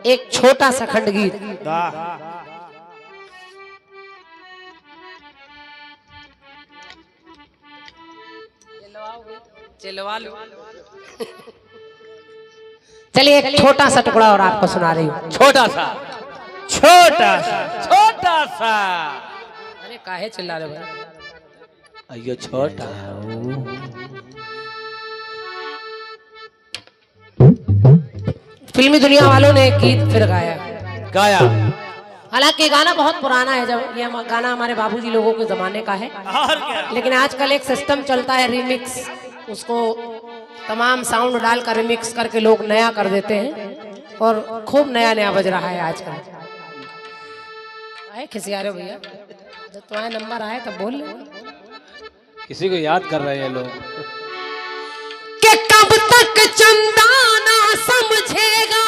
एक छोटा सा खंड गीत। चलवा लो। चलिए एक छोटा सा टुकड़ा और आपको सुना रही हूँ। छोटा सा छोटा सा छोटा सा। अरे काहे चिल्ला रहे भाई? अयो छोटा। फिल्मी दुनिया वालों ने एक गीत फिर गाया। हालांकि गाना बहुत पुराना है, जब ये गाना हमारे बाबूजी लोगों के जमाने का है, लेकिन आजकल एक सिस्टम चलता है रिमिक्स, उसको तमाम साउंड डालकर रिमिक्स करके लोग नया कर देते हैं और खूब नया नया बज रहा है आजकल। आए खिसिया रहे भैया, जब तुम्हारा नंबर आए तब बोल ले। किसी को याद कर रहे हैं लोग कि कब तक चंदा ना समझेगा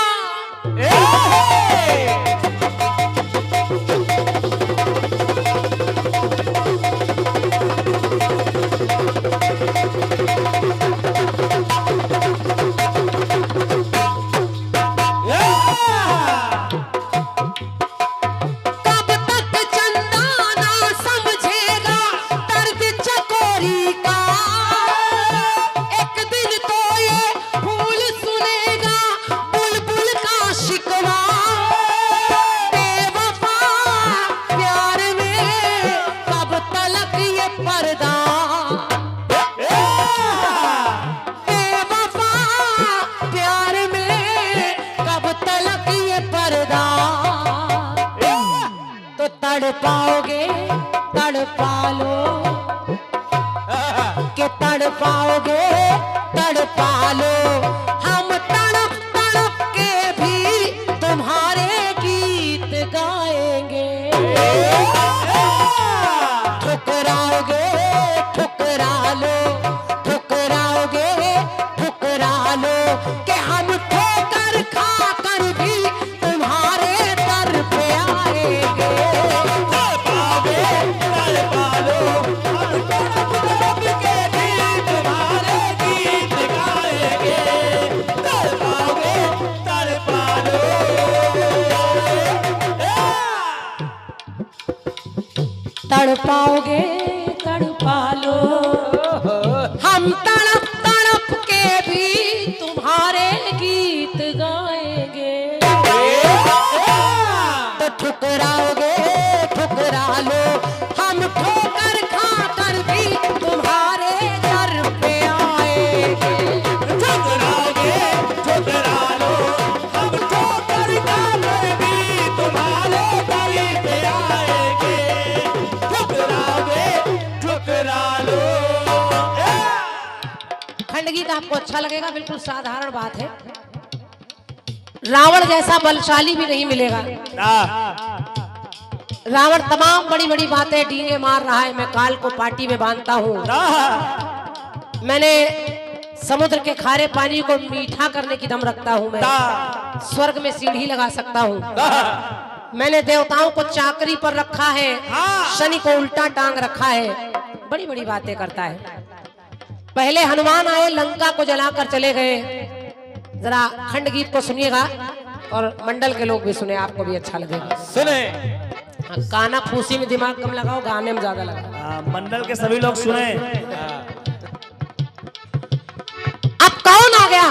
पाओगे तड़पा लो, के तड़पाओगे तड़पा लो, हम तड़प तड़प के भी तुम्हारे गीत गाएंगे। ठुकराओगे ठुकरा लो, ठुकराओगे ठुकरा लो, के हम ठोकर खा कर भी तुम्हारे दर पे आएंगे। तड़पाओगे तड़पा लो, हम तड़प तड़प के भी तुम्हारे गीत गाएंगे। तो ठुकराओगे ठुकरा लो, हम ठोकर खा कर भी तुम्हारे दर पे आएंगे। ठुकराओगे ठुकरा लो, हम ठोकर खा कर भी तुम्हारे दर पे आएंगे। खंड गीत आपको अच्छा लगेगा, बिल्कुल साधारण बात है। रावण जैसा बलशाली भी नहीं मिलेगा। रावण तमाम बड़ी बड़ी बातें डींगे मार रहा है, मैं काल को पार्टी में बांधता हूँ, मैंने समुद्र के खारे पानी को मीठा करने की दम रखता हूँ, मैं स्वर्ग में सीढ़ी लगा सकता हूँ, मैंने देवताओं को चाकरी पर रखा है, शनि को उल्टा टांग रखा है, बड़ी बड़ी बातें करता है। पहले हनुमान आए, लंका को जलाकर चले गए। जरा खंड गीत को सुनिएगा और मंडल के लोग भी सुने, आपको भी अच्छा लगेगा। सुने। काना फूसी में दिमाग कम लगाओ, गाने में ज्यादा लगाओ। मंडल के सभी लोग सुने। अब कौन आ गया?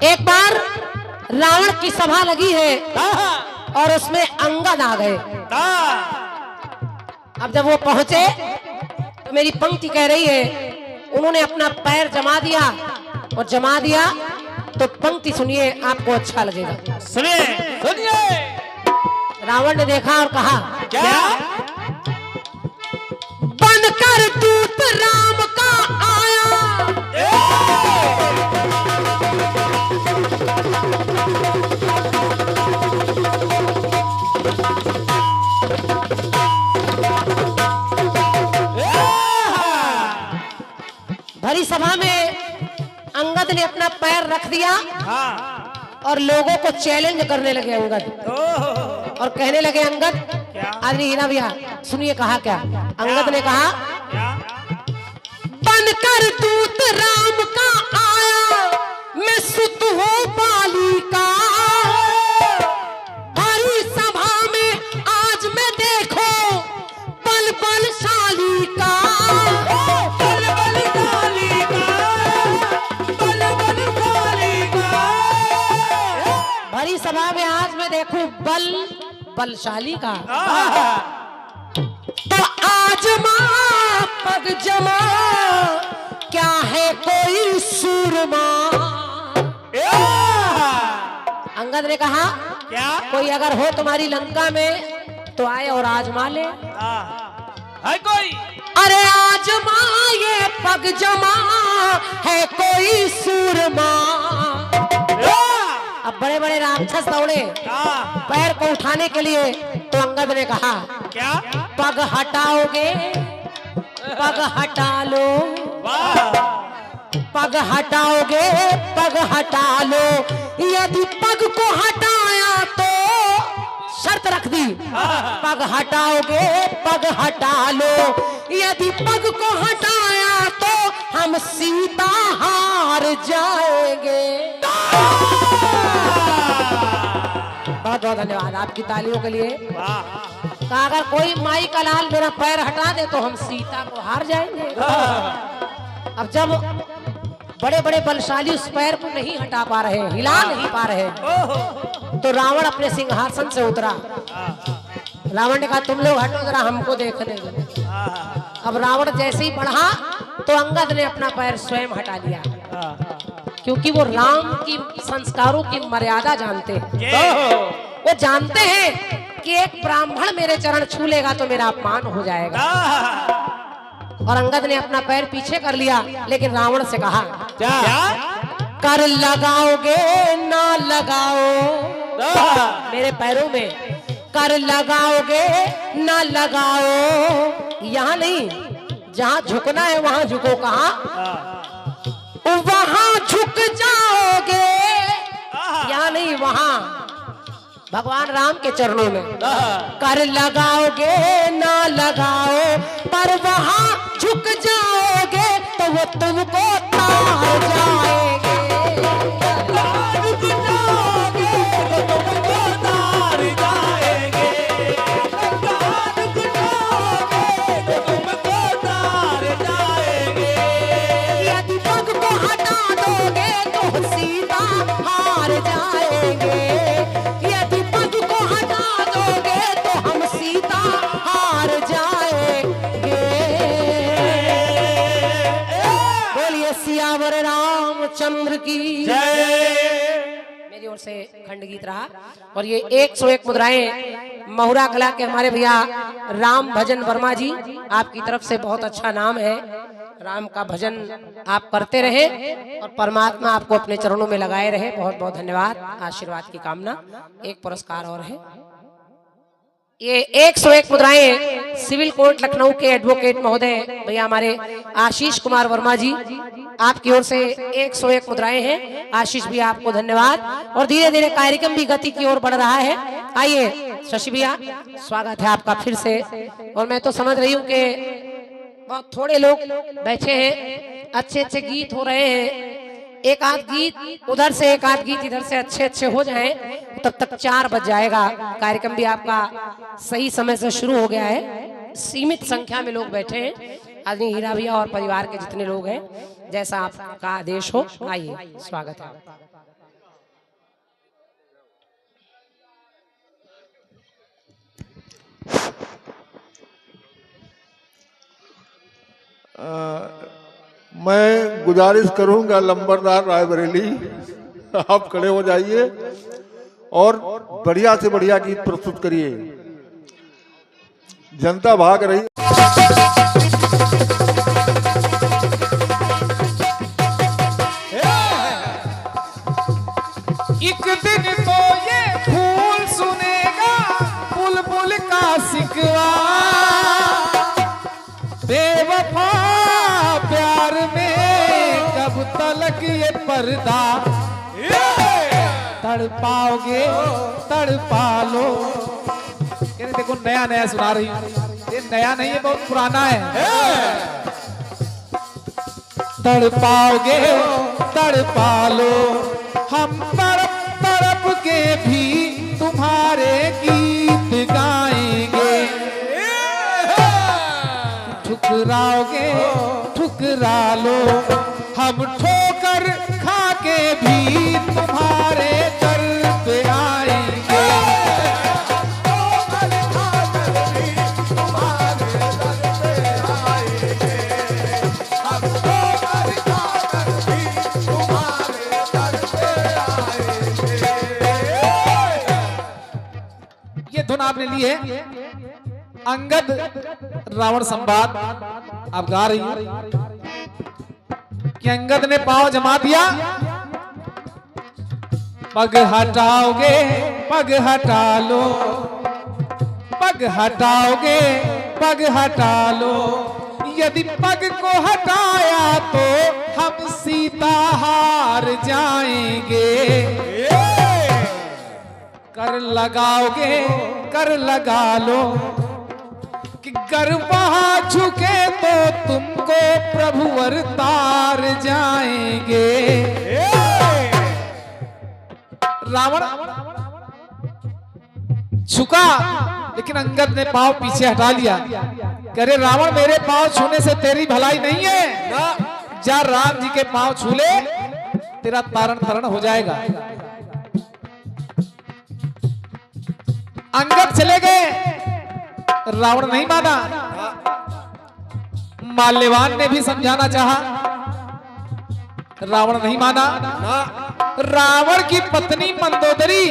एक बार रावण की सभा लगी है और उसमें अंगद आ गए। अब जब वो पहुंचे तो मेरी पंक्ति कह रही है, उन्होंने अपना पैर जमा दिया और जमा दिया तो पंक्ति सुनिए, आपको अच्छा लगेगा। सुनिए सुनिए। रावण ने देखा और कहा, क्या? बनकर दूत राम का आया, भरी सभा में अंगद ने अपना पैर रख दिया और लोगों को चैलेंज करने लगे अंगद, और कहने लगे अंगद, आदमी हीरा भैया सुनिए कहा क्या। अंगद ने कहा, बनकर दूत राम का आया, मैं सुत हूँ बाली का, सभा में आज मैं देखूं बलशाली का, तो आज मां पग जमा क्या है कोई सूरमा। अंगद ने कहा क्या कोई अगर हो तुम्हारी लंका में तो आए और आजमा ले। है कोई? अरे आजमा ये पग जमा है कोई सूरमा। अब बड़े बड़े राक्षस दौड़े पैर को उठाने के लिए, तो अंगद ने कहा क्या पग हटाओगे, पग हटा लो, पग हटाओगे, पग हटा लो। यदि पग को हटाया तो शर्त रख दी, पग हटाओगे, पग हटा लो। यदि पग को हटाया तो हम सीता हार जाएंगे। बहुत बहुत धन्यवाद आपकी तालियों के लिए। कहा अगर कोई माई का लाल मेरा पैर हटा दे तो हम सीता को हार जाएंगे। अब जब बड़े बड़े बलशाली उस पैर को नहीं हटा पा रहे, हिला नहीं पा रहे, तो रावण अपने सिंहासन से उतरा। रावण ने कहा तुम लोग हटो जरा हमको देखने दो। अब रावण जैसे ही बढ़ा तो अंगद ने अपना पैर स्वयं हटा लिया, क्योंकि वो राम की संस्कारों की मर्यादा जानते हैं। वो जानते हैं कि एक ब्राह्मण मेरे चरण छू लेगा तो मेरा अपमान हो जाएगा। और अंगद ने अपना पैर पीछे कर लिया, लेकिन रावण से कहा क्या कर लगाओगे ना लगाओ मेरे पैरों में, कर लगाओगे ना लगाओ। यहाँ नहीं, जहाँ झुकना है वहां झुको। कहा वहां झुक जाओगे, यहाँ नहीं, वहां भगवान राम के चरणों में। कर लगाओगे ना लगाओ, पर वहां झुक जाओगे तो वो तुमको तार जाएंगे। यदि पग को हटा दोगे तो सीता हार जाएंगे। यदि पग को हटा दोगे तो हम सीता हार जाएंगे। बोलिए सियावर रामचंद्र की मेरी ओर से खंड गीत रहा। और ये 101 मुद्राएं महुरा कला के हमारे भैया राम भजन वर्मा जी, आपकी तरफ से बहुत अच्छा नाम है। राम का भजन आप करते रहे और परमात्मा आपको अपने चरणों में लगाए रहे। बहुत बहुत धन्यवाद, आशीर्वाद की कामना। एक पुरस्कार और है, ये 101 मुद्राएं सिविल कोर्ट लखनऊ के एडवोकेट महोदय भैया हमारे आशीष कुमार वर्मा जी, आपकी ओर से 101 मुद्राएं हैं। आशीष भी आपको धन्यवाद। और धीरे धीरे कार्यक्रम भी गति की ओर बढ़ रहा है। आइए शशि भैया, स्वागत है आपका फिर से। और मैं तो समझ रही हूँ कि बहुत थोड़े लोग बैठे हैं, अच्छे अच्छे गीत हो रहे हैं। एक आध गीत उधर से, एक आध गीत इधर से अच्छे अच्छे हो जाएं, तब तक 4 बज जाएगा। कार्यक्रम भी आपका सही समय से शुरू हो गया है। सीमित संख्या में लोग बैठे हैं, आदमी हीरा भैया और परिवार के जितने लोग हैं, जैसा आपका आदेश हो। आइए, स्वागत है। मैं गुजारिश करूंगा लंबरदार रायबरेली, आप खड़े हो जाइए और बढ़िया से बढ़िया गीत प्रस्तुत करिए। जनता भाग रही। एक दिन तो ये फूल सुनेगा बुलबुल का सिकवा, बेवफा प्यार में कब तलक ये पर्दा तड़पाओगे तड़पा लो। ये देखो नया नया सुना रही, ये नया नहीं है, बहुत पुराना है। तड़पाओगे तड़पा लो, हम तड़प तड़प के भी तुम्हारे गीत गाएंगे। ठुकराओगे ठुकरा लो, हम ठोकर खा के भी तुम्हारे दर पे आए। आपने ली है अंगद रावण संवाद। आप गा रही हैं कि अंगद ने पांव जमा दिया, पग हटाओगे पग हटा लो, पग हटाओगे पग हटा लो, यदि पग को हटाया तो हम सीता हार जाएंगे। कर लगाओगे कर लगा लो कि गर वहां झुके तो तुमको प्रभुवर तार जाएंगे। रावण झुका लेकिन अंगद ने पांव पीछे हटा लिया। कह रहे रावण मेरे पांव छूने से तेरी भलाई नहीं है, जा राम जी के पांव छू ले, तेरा तारण तरण हो जाएगा। अंगद चले गए, रावण नहीं माना। माल्यवान ने भी समझाना चाहा, रावण नहीं माना। रावण की पत्नी मंदोदरी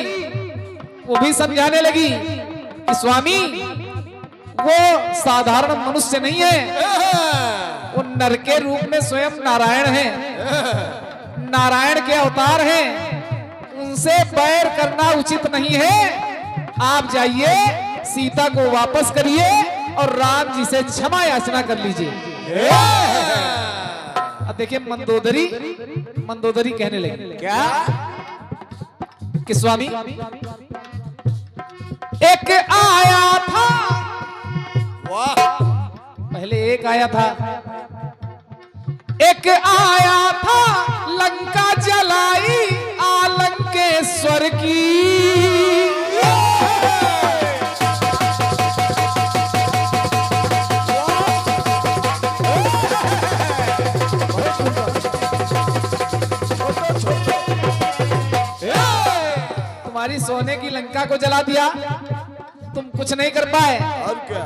वो भी समझाने लगी कि स्वामी वो साधारण मनुष्य नहीं है, वो नर के रूप में स्वयं नारायण है, नारायण के अवतार हैं, उनसे बैर करना उचित नहीं है। आप जाइए सीता को वापस करिए और राम जी से क्षमा याचना कर लीजिए। अब देखिए मंदोदरी कहने लगी क्या कि स्वामी एक आया था, पहले एक आया था, एक आया था लंका जलाई आलंकेश्वर की। तुम्हारी सोने की लंका को जला दिया, तुम कुछ नहीं कर पाए। और क्या?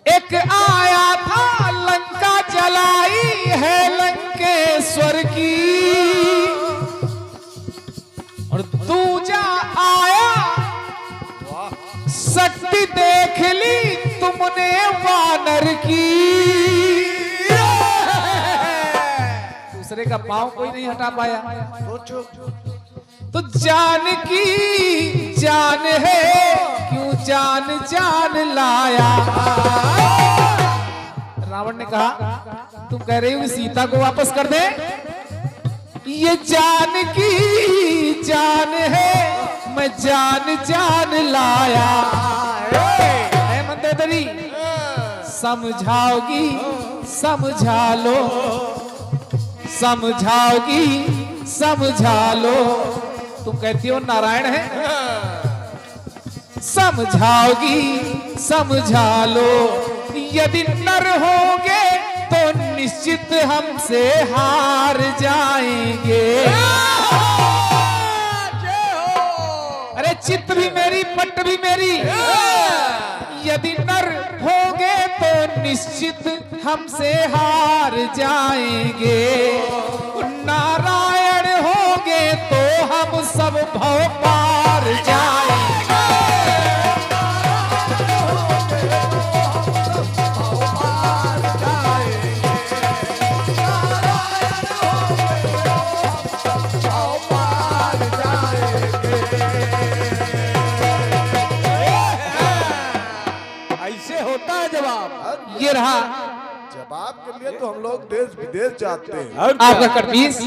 एक आया था लंका जलाई है लंकेश्वर की, और दूजा आया शक्ति देख ली तुमने वानर की। दूसरे का पांव कोई नहीं हटा पाया। तो जान की जान है क्यों जान जान लाया। रावण ने कहा तुम कह रही हो सीता को वापस कर दे, ये जान की जान है मैं जान जान लाया। मंदोदरी समझाओगी समझा लो, समझाओगी समझा लो। तुम कहती हो नारायण है, समझाओगी समझा लो, यदि नर होगे तो निश्चित हमसे हार जाएंगे। अरे चित्त भी मेरी पट्ट भी मेरी, यदि नर होगे तो निश्चित हमसे हार जाएंगे। नारायण होगे तो हम सब भव पार जाएंगे। ऐसे होता है जवाब। ये रहा जवाब के लिए तो हम लोग देश विदेश जाते हैं। आपका कटपीस।